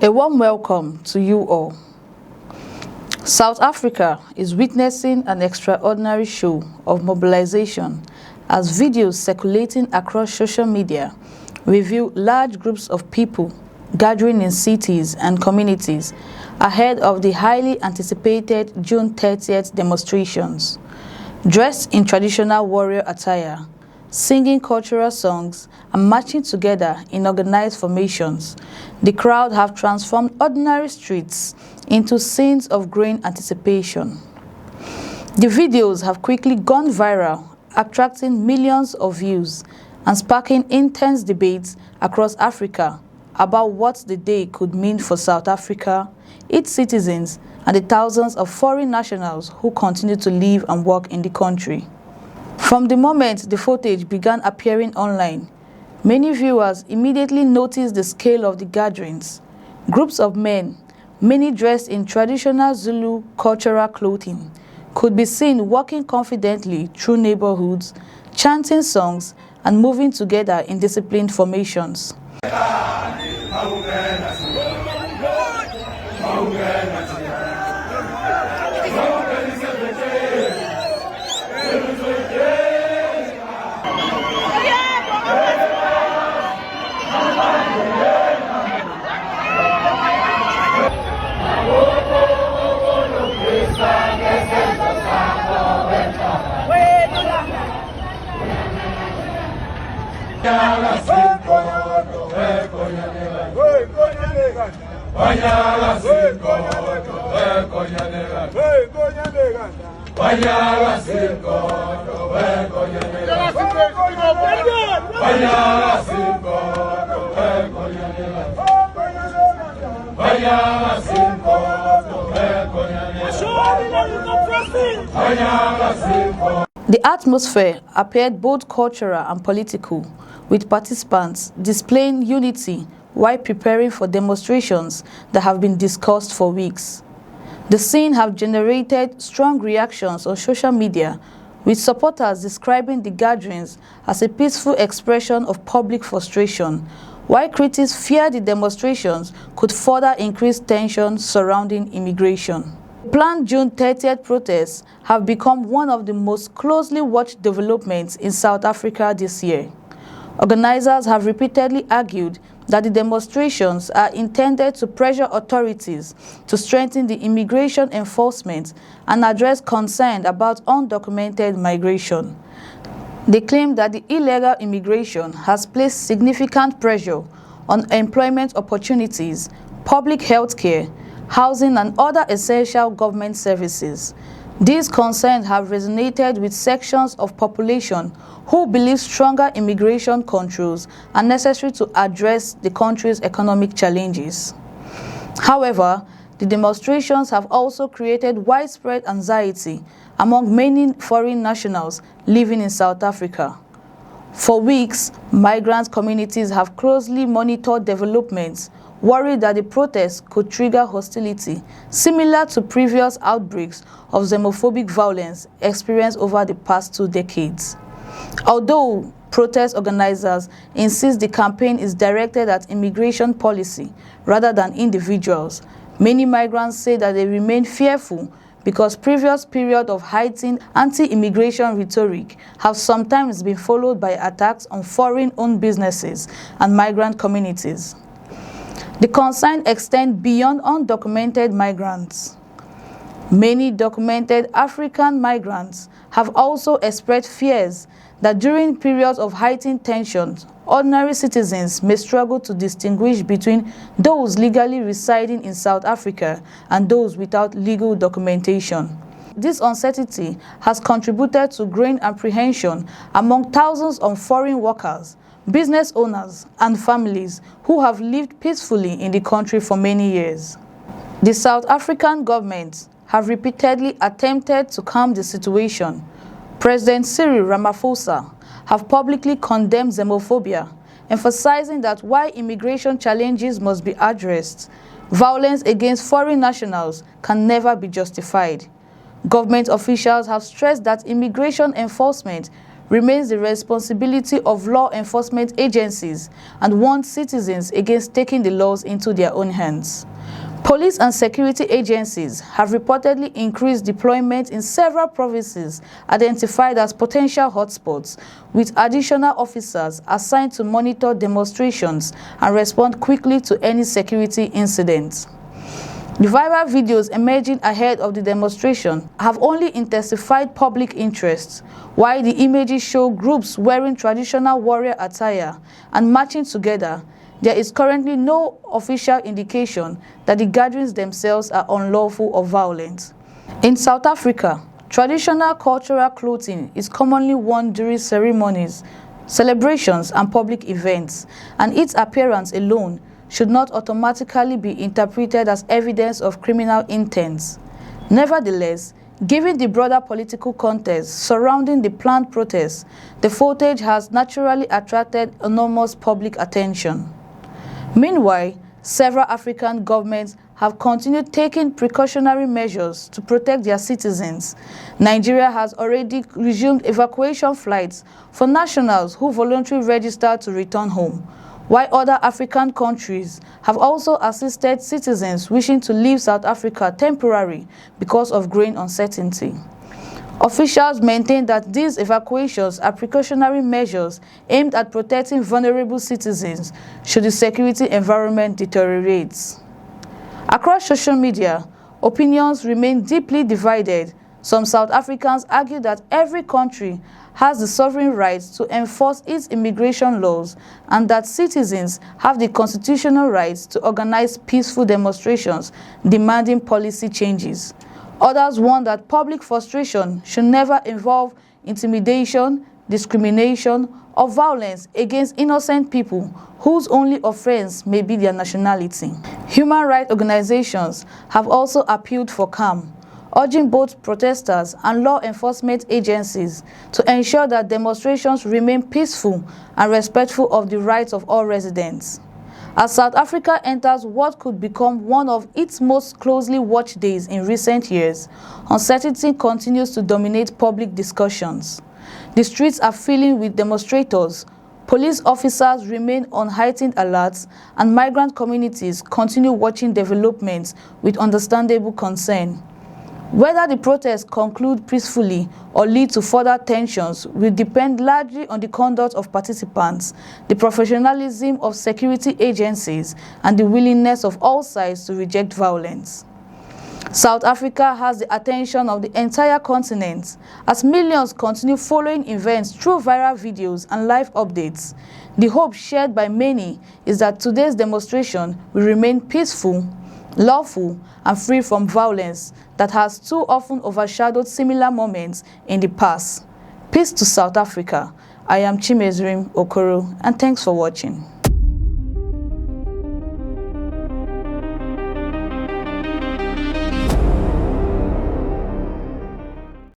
A warm welcome to you all. South Africa is witnessing an extraordinary show of mobilization as videos circulating across social media reveal large groups of people gathering in cities and communities ahead of the highly anticipated June 30th demonstrations. Dressed in traditional warrior attire, singing cultural songs and marching together in organized formations, the crowd have transformed ordinary streets into scenes of growing anticipation. The videos have quickly gone viral, attracting millions of views and sparking intense debates across Africa about what the day could mean for South Africa, its citizens, and the thousands of foreign nationals who continue to live and work in the country. From the moment the footage began appearing online, many viewers immediately noticed the scale of the gatherings. Groups of men, many dressed in traditional Zulu cultural clothing, could be seen walking confidently through neighborhoods, chanting songs, and moving together in disciplined formations. The atmosphere appeared both cultural and political, with participants displaying unity while preparing for demonstrations that have been discussed for weeks. The scene have generated strong reactions on social media, with supporters describing the gatherings as a peaceful expression of public frustration, while critics fear the demonstrations could further increase tension surrounding immigration. Planned June 30th protests have become one of the most closely watched developments in South Africa this year. Organizers have repeatedly argued that the demonstrations are intended to pressure authorities to strengthen the immigration enforcement and address concern about undocumented migration. They claim that the illegal immigration has placed significant pressure on employment opportunities, public health care, housing, and other essential government services. These concerns have resonated with sections of population who believe stronger immigration controls are necessary to address the country's economic challenges. However, the demonstrations have also created widespread anxiety among many foreign nationals living in South Africa. For weeks, migrant communities have closely monitored developments, worried that the protests could trigger hostility, similar to previous outbreaks of xenophobic violence experienced over the past 2 decades. Although protest organizers insist the campaign is directed at immigration policy rather than individuals, many migrants say that they remain fearful because previous periods of heightened anti-immigration rhetoric have sometimes been followed by attacks on foreign-owned businesses and migrant communities. The concern extends beyond undocumented migrants. Many documented African migrants have also expressed fears that during periods of heightened tensions, ordinary citizens may struggle to distinguish between those legally residing in South Africa and those without legal documentation. This uncertainty has contributed to growing apprehension among thousands of foreign workers, business owners, and families who have lived peacefully in the country for many years. The South African government have repeatedly attempted to calm the situation. President Cyril Ramaphosa have publicly condemned xenophobia, emphasizing that while immigration challenges must be addressed, violence against foreign nationals can never be justified. Government officials have stressed that immigration enforcement remains the responsibility of law enforcement agencies and warns citizens against taking the laws into their own hands. Police and security agencies have reportedly increased deployment in several provinces identified as potential hotspots, with additional officers assigned to monitor demonstrations and respond quickly to any security incidents. The viral videos emerging ahead of the demonstration have only intensified public interest, while the images show groups wearing traditional warrior attire and marching together. There is currently no official indication that the gatherings themselves are unlawful or violent. In South Africa, traditional cultural clothing is commonly worn during ceremonies, celebrations, and public events, and its appearance alone should not automatically be interpreted as evidence of criminal intent. Nevertheless, given the broader political context surrounding the planned protests, the footage has naturally attracted enormous public attention. Meanwhile, several African governments have continued taking precautionary measures to protect their citizens. Nigeria has already resumed evacuation flights for nationals who voluntarily registered to return home, while other African countries have also assisted citizens wishing to leave South Africa temporarily because of growing uncertainty. Officials maintain that these evacuations are precautionary measures aimed at protecting vulnerable citizens should the security environment deteriorate. Across social media, opinions remain deeply divided. Some South Africans argue that every country has the sovereign right to enforce its immigration laws and that citizens have the constitutional right to organize peaceful demonstrations demanding policy changes. Others warn that public frustration should never involve intimidation, discrimination, or violence against innocent people whose only offense may be their nationality. Human rights organizations have also appealed for calm, urging both protesters and law enforcement agencies to ensure that demonstrations remain peaceful and respectful of the rights of all residents. As South Africa enters what could become one of its most closely watched days in recent years, uncertainty continues to dominate public discussions. The streets are filling with demonstrators, police officers remain on heightened alerts, and migrant communities continue watching developments with understandable concern. Whether the protests conclude peacefully or lead to further tensions will depend largely on the conduct of participants, the professionalism of security agencies, and the willingness of all sides to reject violence. South Africa has the attention of the entire continent as millions continue following events through viral videos and live updates. The hope shared by many is that today's demonstration will remain peaceful, lawful, and free from violence that has too often overshadowed similar moments in the past. Peace to South Africa. I am Chimezrim Okoro, and thanks for watching.